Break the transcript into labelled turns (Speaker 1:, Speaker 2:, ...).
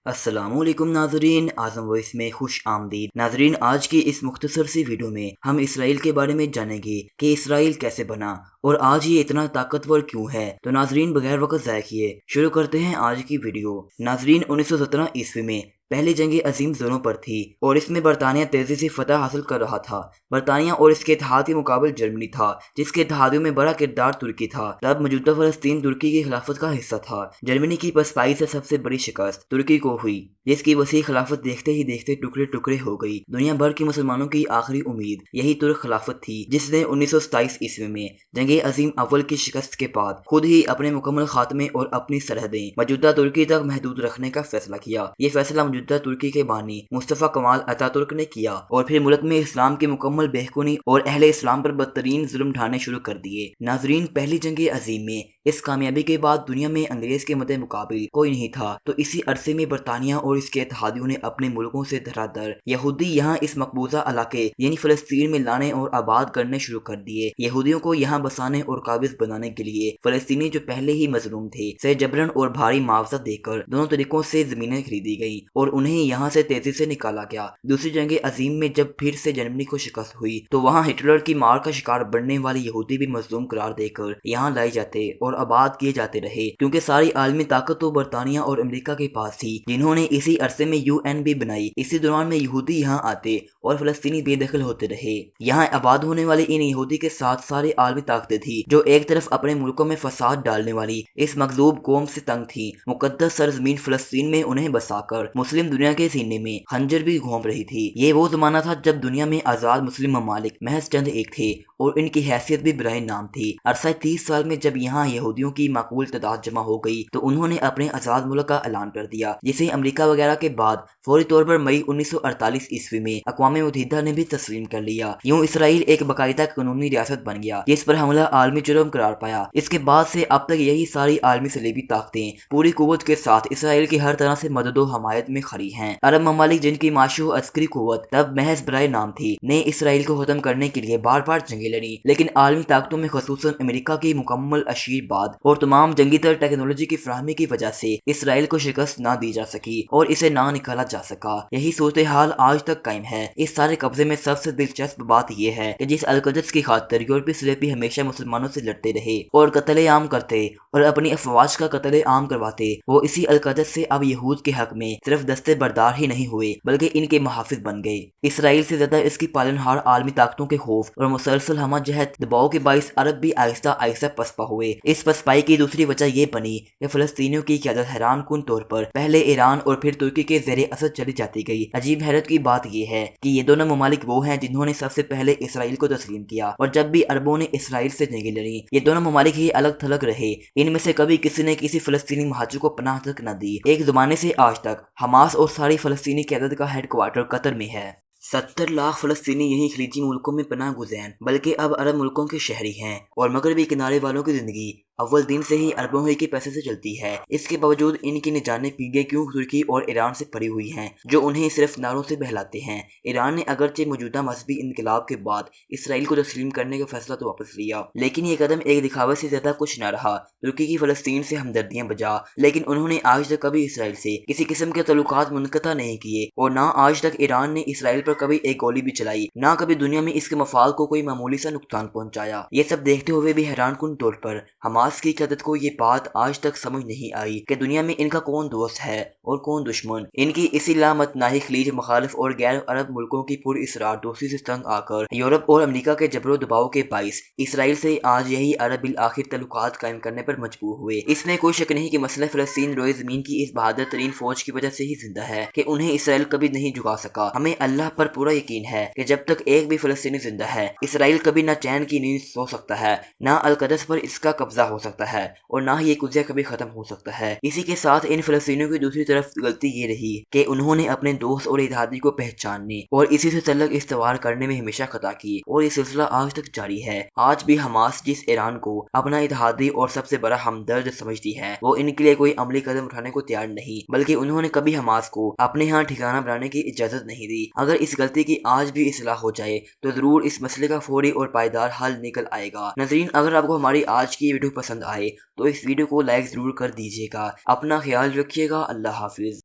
Speaker 1: السلام علیکم ناظرین، اعظم وائس میں خوش آمدید۔ ناظرین، آج کی اس مختصر سی ویڈیو میں ہم اسرائیل کے بارے میں جانیں گے کہ اسرائیل کیسے بنا اور آج یہ اتنا طاقتور کیوں ہے۔ تو ناظرین، بغیر وقت ضائع کیے شروع کرتے ہیں آج کی ویڈیو۔ ناظرین، 1917 عیسوی میں پہلی جنگ عظیم زوروں پر تھی اور اس میں برطانیہ تیزی سے فتح حاصل کر رہا تھا۔ برطانیہ اور اس کے اتحاد کے مقابل جرمنی تھا، جس کے اتحادیوں میں بڑا کردار ترکی تھا۔ تب موجودہ فلسطین ترکی کی خلافت کا حصہ تھا۔ جرمنی کی پسپائی سے سب سے بڑی شکست ترکی کو ہوئی، جس کی وسیع خلافت دیکھتے ہی دیکھتے ٹکڑے ٹکڑے ہو گئی۔ دنیا بھر کی مسلمانوں کی آخری امید یہی ترک خلافت تھی، جس نے 1927 عیسوی میں جنگ عظیم اول کی شکست کے بعد خود ہی اپنے مکمل خاتمے اور اپنی سرحدیں موجودہ ترکی تک محدود رکھنے کا فیصلہ کیا۔ یہ فیصلہ موجودہ ترکی کے بانی مصطفیٰ کمال اتاترک ترک نے کیا اور پھر ملک میں اسلام کی مکمل بحکونی اور اہل اسلام پر بدترین ظلم ڈھانے شروع کر دیے۔ ناظرین، پہلی جنگ عظیم میں اس کامیابی کے بعد دنیا میں انگریز کے مد مقابل کوئی نہیں تھا، تو اسی عرصے میں برطانیہ اور اس کے اتحادیوں نے اپنے ملکوں سے دھڑا دھڑ یہودی یہاں اس مقبوضہ علاقے یعنی فلسطین میں لانے اور آباد کرنے شروع کر دیے۔ یہودیوں کو یہاں بسانے اور قابض بنانے کے لیے فلسطینی جو پہلے ہی مظلوم تھے سے جبرن اور بھاری معاوضہ دے کر دونوں طریقوں سے زمینیں خریدی گئیں اور انہیں یہاں سے تیزی سے نکالا گیا۔ دوسری جنگ عظیم میں جب پھر سے جرمنی کو شکست ہوئی تو وہاں ہٹلر کی مار کا شکار بننے والے یہودی بھی مظلوم قرار دے کر یہاں لائے جاتے اور آباد کیے جاتے رہے، کیونکہ ساری عالمی طاقت تو برطانیہ اور امریکہ کے پاس تھی، جنہوں نے اسی عرصے میں UN بھی بنائی۔ اسی دوران میں یہودی یہاں آتے اور فلسطینی بے دخل ہوتے رہے۔ یہاں آباد ہونے والے ان یہودی کے ساتھ سارے عالمی طاقتیں تھی جو ایک طرف اپنے ملکوں میں فساد ڈالنے والی اس مغلوب قوم سے تنگ تھی، مقدس سرزمین فلسطین میں انہیں بسا کر مسلم دنیا کے سینے میں خنجر بھی گھونپ رہی تھی۔ یہ وہ زمانہ تھا جب دنیا میں آزاد مسلم ممالک محض چند ایک تھے اور ان کی حیثیت بھی برائے نام تھی۔ عرصہ 30 سال میں جب یہاں یہودیوں کی معقول تعداد جمع ہو گئی تو انہوں نے اپنے آزاد ملک کا اعلان کر دیا، جسے امریکہ وغیرہ کے بعد فوری طور پر مئی 1948 عیسوی میں اقوام متحدہ نے بھی تسلیم کر لیا۔ یوں اسرائیل ایک باقاعدہ قانونی ریاست بن گیا جس پر حملہ عالمی جرم قرار پایا۔ اس کے بعد سے اب تک یہی ساری عالمی صلیبی طاقتیں پوری قوت کے ساتھ اسرائیل کی ہر طرح سے مدد و حمایت میں کھڑی ہیں۔ عرب ممالک جن کی معاشی و عسکری قوت تب محض برائے نام تھی نے اسرائیل کو ختم کرنے کے لیے بار بار جنگیں لڑی، لیکن عالمی طاقتوں میں خصوصاً امریکہ کی مکمل اشیر بعد اور تمام جنگی تر ٹیکنالوجی کی فراہمی کی وجہ سے اسرائیل کو شکست نہ دی جا سکی اور اسے نہ نکالا جا سکا۔ یہی صورتحال آج تک قائم ہے۔ اس سارے قبضے میں سب سے دلچسپ بات یہ ہے کہ جس القدس کی خاطر یورپی صلیبی ہمیشہ مسلمانوں سے لڑتے رہے اور قتل عام کرتے اور اپنی افواج کا قتل عام کرواتے، وہ اسی القدس سے اب یہود کے حق میں صرف دستے بردار ہی نہیں ہوئے بلکہ ان کے محافظ بن گئے۔ اسرائیل سے زیادہ اس کی پالنہار عالمی طاقتوں کے خوف اور مسلسل ہمہ جہت دباؤ کے باعث عرب بھی آہستہ آہستہ پسپا ہوئے۔ اس پسپائی کی دوسری وجہ یہ بنی کہ فلسطینیوں کی قیادت حیران کن طور پر پہلے ایران اور پھر ترکی کے زیر اثر چلی جاتی گئی۔ عجیب حیرت کی بات یہ ہے کہ یہ دونوں ممالک وہ ہیں جنہوں نے سب سے پہلے اسرائیل کو تسلیم کیا، اور جب بھی عربوں نے اسرائیل سے جنگیں لڑیں یہ دونوں ممالک ہی الگ تھلگ رہے۔ ان میں سے کبھی کسی نے کسی فلسطینی مہاجر کو پناہ تک نہ دی۔ ایک زمانے سے آج تک حماس اور ساری فلسطینی قیادت کا ہیڈ کوارٹر قطر میں ہے۔ 70 لاکھ فلسطینی یہی خلیجی ملکوں میں پناہ گزین بلکہ اب عرب ملکوں کے شہری ہیں، اور مغربی کنارے والوں کی زندگی اول دن سے ہی عربوں ہی کے پیسے سے چلتی ہے۔ اس کے باوجود ان کی نہ جانے پیگے کیوں ترکی اور ایران سے پڑی ہوئی ہیں جو انہیں صرف نعروں سے بہلاتے ہیں۔ ایران نے اگرچہ موجودہ مذہبی انقلاب کے بعد اسرائیل کو تسلیم کرنے کا فیصلہ تو واپس لیا، لیکن یہ قدم ایک دکھاوے سے زیادہ کچھ نہ رہا۔ ترکی کی فلسطین سے ہمدردیاں بجا، لیکن انہوں نے آج تک کبھی اسرائیل سے کسی قسم کے تعلقات منقطع نہیں کیے، اور نہ آج تک ایران نے اسرائیل پر کبھی ایک گولی بھی چلائی، نہ کبھی دنیا میں اس کے مفاد کو کوئی معمولی سا نقصان پہنچایا۔ یہ سب دیکھتے ہوئے بھی حیران کن طور پر حماس کی قیادت کو یہ بات آج تک سمجھ نہیں آئی کہ دنیا میں ان کا کون دوست ہے اور کون دشمن۔ ان کی اسی لامتناہی خلیج مخالف اور غیر عرب ملکوں کی پر اسرار دوستی سے تنگ آ کر یورپ اور امریکہ کے جبر و دباؤ کے باعث اسرائیل سے آج یہی عرب بالآخر تعلقات قائم کرنے پر مجبور ہوئے۔ اس میں کوئی شک نہیں کہ مسئلہ فلسطین روئے زمین کی اس بہادر ترین فوج کی وجہ سے ہی زندہ ہے کہ انہیں اسرائیل کبھی نہیں جھکا سکا۔ ہمیں اللہ پر پورا یقین ہے کہ جب تک ایک بھی فلسطینی زندہ ہے اسرائیل کبھی نہ چین کی نیند سو سکتا ہے، نہ القدس پر اس کا قبضہ ہو سکتا ہے، اور نہ ہی یہ قضیہ کبھی ختم ہو سکتا ہے۔ اسی کے ساتھ ان فلسطینیوں کی دوسری طرف غلطی یہ رہی کہ انہوں نے اپنے دوست اور اتحادی کو پہچاننے اور اسی سے تعلق استوار کرنے میں ہمیشہ خطا کی، اور یہ سلسلہ آج تک جاری ہے۔ آج بھی حماس جس ایران کو اپنا اتحادی اور سب سے بڑا ہمدرد سمجھتی ہے، وہ ان کے لیے کوئی عملی قدم اٹھانے کو تیار نہیں، بلکہ انہوں نے کبھی حماس کو اپنے ہاں ٹھکانہ بنانے کی اجازت نہیں دی۔ اگر اس غلطی کی آج بھی اصلاح ہو جائے تو ضرور اس مسئلے کا فوری اور پائیدار حل نکل آئے گا۔ ناظرین، اگر آپ کو ہماری آج کی ویڈیو پسند آئے تو اس ویڈیو کو لائک ضرور کر دیجیے گا۔ اپنا خیال رکھیے گا۔ اللہ حافظ۔